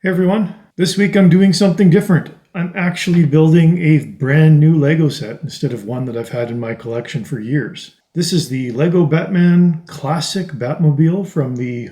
Hey everyone, this week I'm doing something different. I'm actually building a brand new Lego set instead of one that I've had in my collection for years. This is the Lego Batman Classic Batmobile from the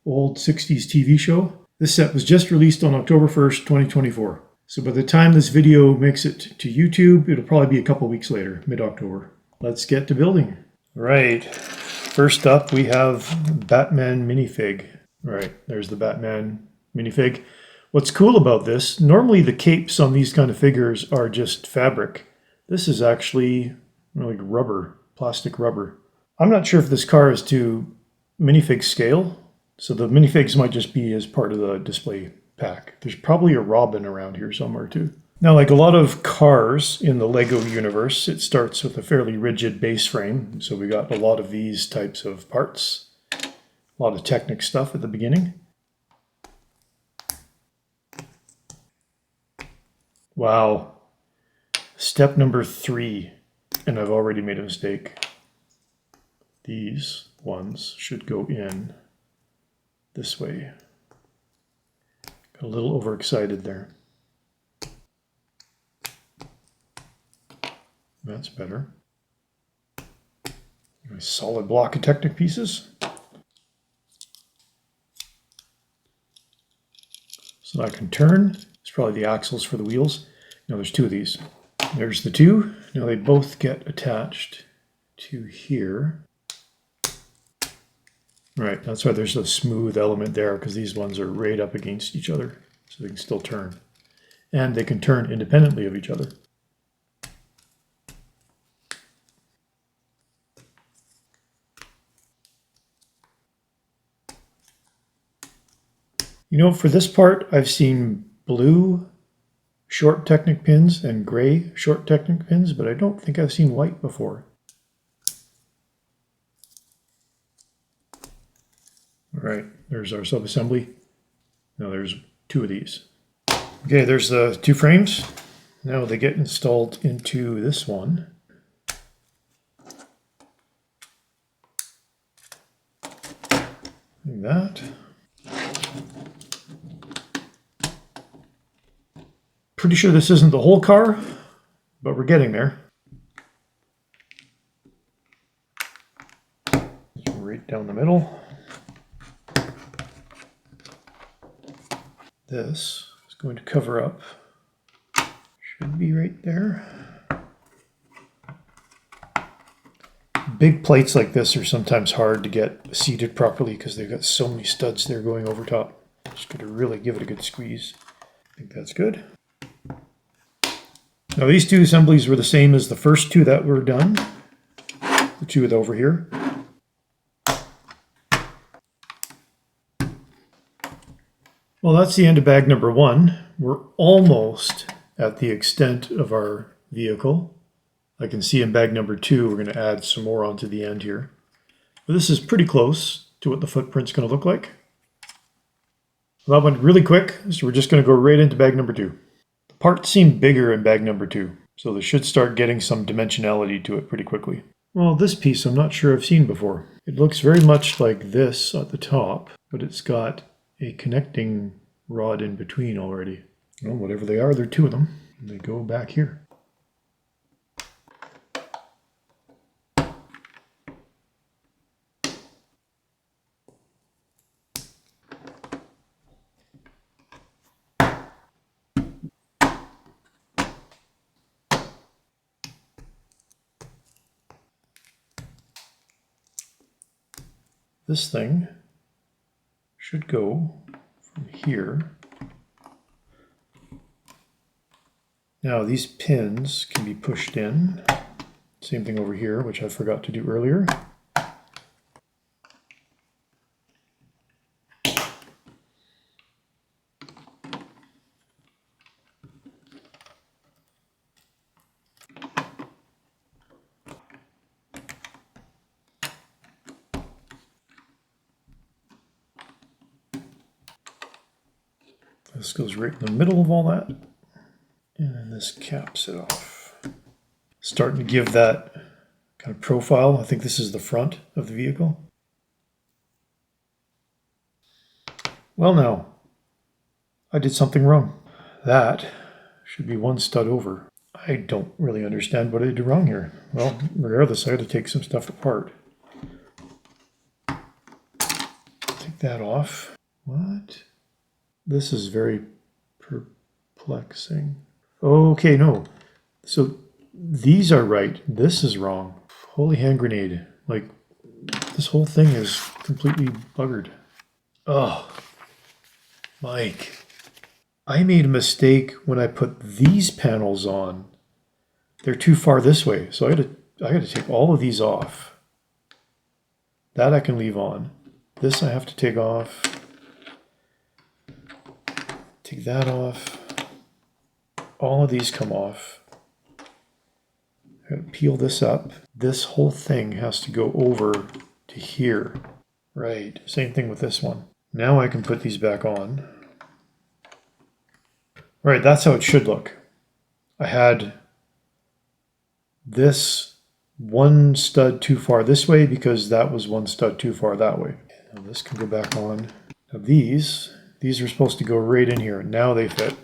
old 60s TV show. This set was just released on October 1st, 2024. So by the time this video makes it to YouTube, it'll probably be a couple weeks later, mid-October. Let's get to building. Right, first up we have Batman minifig. Right, there's the Batman minifig. What's cool about this, normally the capes on these kind of figures are just fabric. This is actually like rubber, plastic rubber. I'm not sure if this car is to minifig scale, so the minifigs might just be as part of the display pack. There's probably a Robin around here somewhere too. Now, like a lot of cars in the Lego universe, it starts with a fairly rigid base frame. So we got a lot of these types of parts, a lot of Technic stuff at the beginning. Wow, step number 3, and I've already made a mistake. These ones should go in this way. Got a little overexcited there. That's better. Nice solid block of Technic pieces. So I can turn. It's probably the axles for the wheels. Now there's 2 of these. There's the 2. Now they both get attached to here. Right, that's why there's a smooth element there, because these ones are right up against each other, so they can still turn. And they can turn independently of each other. You know, for this part, I've seen blue short Technic pins and gray short Technic pins, but I don't think I've seen white before. All right, there's our subassembly. Now there's 2 of these. Okay, there's the 2 frames. Now they get installed into this one. Like that. Pretty sure this isn't the whole car, but we're getting there. Right down the middle. This is going to cover up. Should be right there. Big plates like this are sometimes hard to get seated properly because they've got so many studs there going over top. Just got to really give it a good squeeze. I think that's good. Now these 2 assemblies were the same as the first 2 that were done. The 2 over here. Well, that's the end of bag number 1. We're almost at the extent of our vehicle. I can see in bag number 2 we're going to add some more onto the end here. But this is pretty close to what the footprint's going to look like. Well, that went really quick, so we're just going to go right into bag number 2. The parts seem bigger in bag number 2, so they should start getting some dimensionality to it pretty quickly. Well, this piece I'm not sure I've seen before. It looks very much like this at the top, but it's got a connecting rod in between already. Well, whatever they are, there are 2 of them, and they go back here. This thing should go from here. Now these pins can be pushed in. Same thing over here, which I forgot to do earlier. This goes right in the middle of all that, and then this caps it off. Starting to give that kind of profile. I think this is the front of the vehicle. Well now, I did something wrong. That should be one stud over. I don't really understand what I did wrong here. Well, regardless, I had to take some stuff apart. Take that off. What? This is very perplexing. Okay, no. So these are right. This is wrong. Holy hand grenade. Like, this whole thing is completely buggered. Oh, Mike. I made a mistake when I put these panels on. They're too far this way, so I got to take all of these off. That I can leave on. This I have to take off. Take that off. All of these come off. I gotta peel this up. This whole thing has to go over to here. Right, same thing with this one. Now I can put these back on. Right, that's how it should look. I had this one stud too far this way because that was one stud too far that way. Now this can go back on. Now these are supposed to go right in here. Now they fit.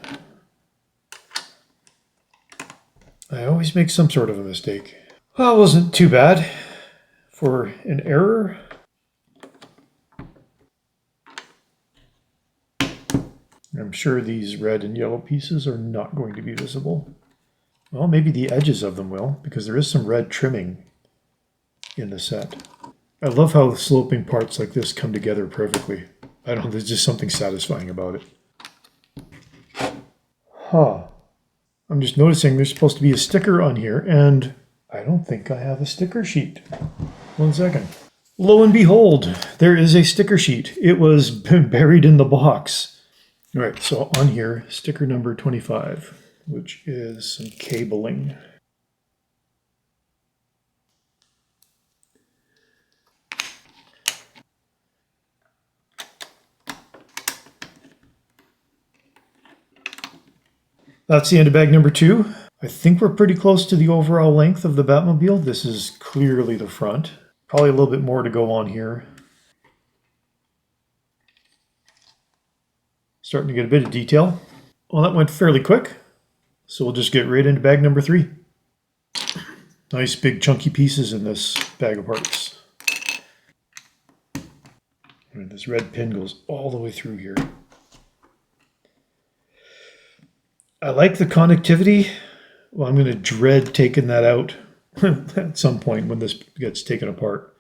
I always make some sort of a mistake. Well, it wasn't too bad for an error. I'm sure these red and yellow pieces are not going to be visible. Well, maybe the edges of them will, because there is some red trimming in the set. I love how the sloping parts like this come together perfectly. I don't know, there's just something satisfying about it. Huh. I'm just noticing there's supposed to be a sticker on here, and I don't think I have a sticker sheet. 1 second. Lo and behold, there is a sticker sheet. It was buried in the box. All right, so on here, sticker number 25, which is some cabling. That's the end of bag number 2. I think we're pretty close to the overall length of the Batmobile. This is clearly the front. Probably a little bit more to go on here. Starting to get a bit of detail. Well, that went fairly quick. So we'll just get right into bag number 3. Nice big chunky pieces in this bag of parts. And this red pin goes all the way through here. I like the connectivity. Well, I'm going to dread taking that out at some point when this gets taken apart.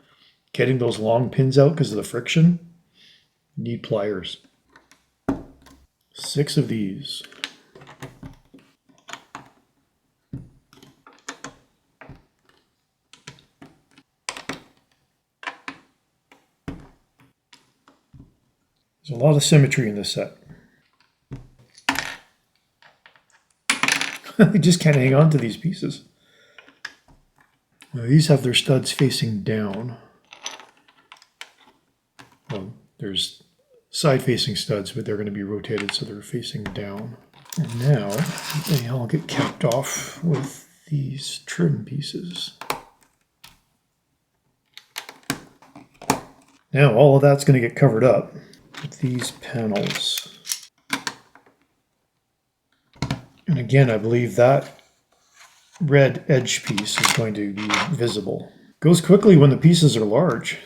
Getting those long pins out because of the friction. You need pliers. 6 of these. There's a lot of symmetry in this set. They just can't hang on to these pieces. Now, these have their studs facing down. Well, there's side-facing studs, but they're going to be rotated so they're facing down. And now they all get capped off with these trim pieces. Now all of that's going to get covered up with these panels. And again, I believe that red edge piece is going to be visible. Goes quickly when the pieces are large.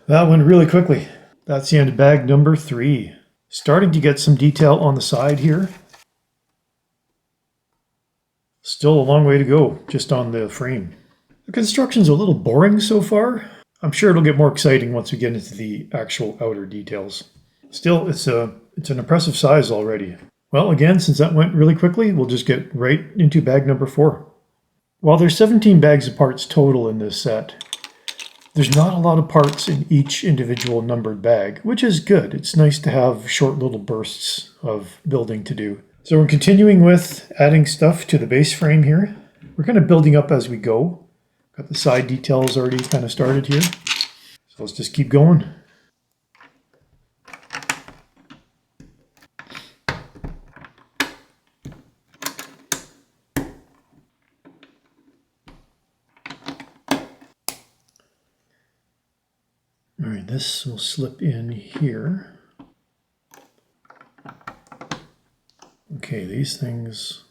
That went really quickly. That's the end of bag number 3. Starting to get some detail on the side here. Still a long way to go just on the frame. The construction's a little boring so far. I'm sure it'll get more exciting once we get into the actual outer details. Still, it's an impressive size already. Well, again, since that went really quickly, we'll just get right into bag number 4. While there's 17 bags of parts total in this set, there's not a lot of parts in each individual numbered bag, which is good. It's nice to have short little bursts of building to do. So we're continuing with adding stuff to the base frame here. We're kind of building up as we go. Got the side details already kind of started here. So let's just keep going. All right, This will slip in here. Okay, these things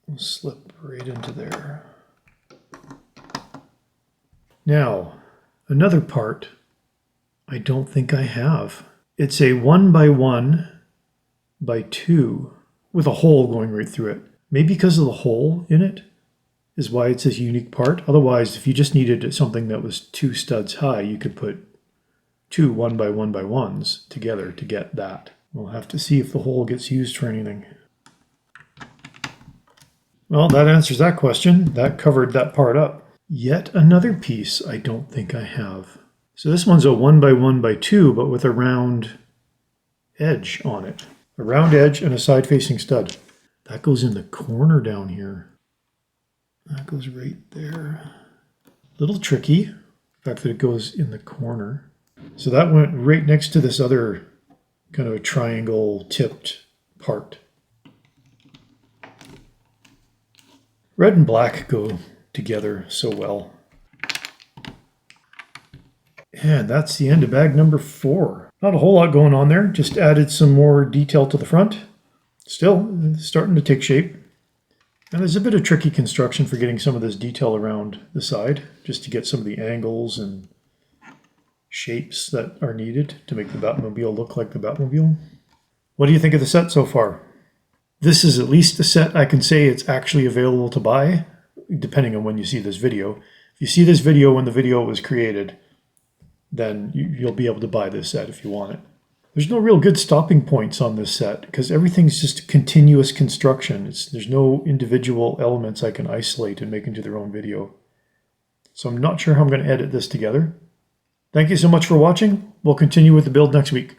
will slip right into there. Now, another part I don't think I have. It's a 1x1 by 2 with a hole going right through it. Maybe because of the hole in it is why it's this unique part. Otherwise, if you just needed something that was 2 studs high, you could put 2 1x1x1s together to get that. We'll have to see if the hole gets used for anything. Well, that answers that question. That covered that part up. Yet another piece I don't think I have. So this one's a 1x1x2, but with a round edge on it. A round edge and a side-facing stud. That goes in the corner down here. That goes right there. Little tricky, the fact that it goes in the corner. So that went right next to this other kind of a triangle tipped part. Red and black go together so well. And that's the end of bag number 4. Not a whole lot going on there, just added some more detail to the front. Still, it's starting to take shape. And there's a bit of tricky construction for getting some of this detail around the side, just to get some of the angles and shapes that are needed to make the Batmobile look like the Batmobile. What do you think of the set so far? This is at least a set I can say it's actually available to buy, depending on when you see this video. If you see this video when the video was created, then you'll be able to buy this set if you want it. There's no real good stopping points on this set because everything's just continuous construction. There's no individual elements I can isolate and make into their own video. So I'm not sure how I'm going to edit this together. Thank you so much for watching. We'll continue with the build next week.